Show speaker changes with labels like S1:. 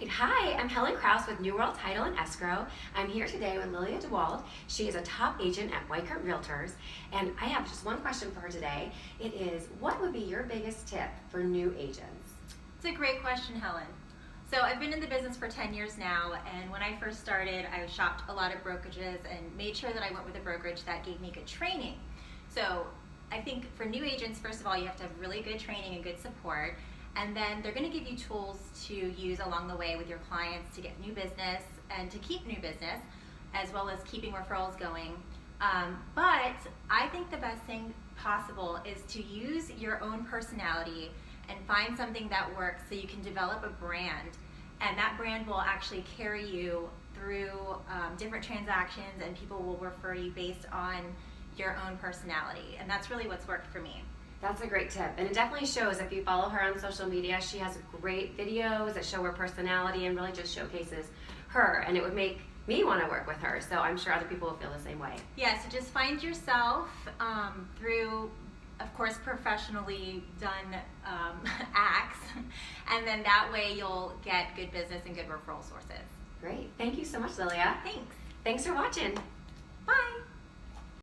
S1: Great. Hi, I'm Helen Kraus with New World Title and Escrow. I'm here today with Lilia DeWald. She is a top agent at Whitecurt Realtors, and I have just one question for her today. It is, what would be your biggest tip for new agents?
S2: It's a great question, Helen. So I've been in the business for 10 years now, and when I first started, I shopped a lot of brokerages and made sure that I went with a brokerage that gave me good training. So I think for new agents, first of all, you have to have really good training and good support. And then they're going to give you tools to use along the way with your clients to get new business and to keep new business, as well as keeping referrals going. But I think the best thing possible is to use your own personality and find something that works so you can develop a brand. And that brand will actually carry you through different transactions, and people will refer you based on your own personality. And that's really what's worked for me.
S1: That's a great tip, and it definitely shows. If you follow her on social media, she has great videos that show her personality and really just showcases her, and it would make me want to work with her, so I'm sure other people will feel the same way.
S2: Yeah, so just find yourself through, of course, professionally done acts, and then that way you'll get good business and good referral sources.
S1: Great. Thank you so much, Lilia.
S2: Thanks.
S1: Thanks for watching.
S2: Bye.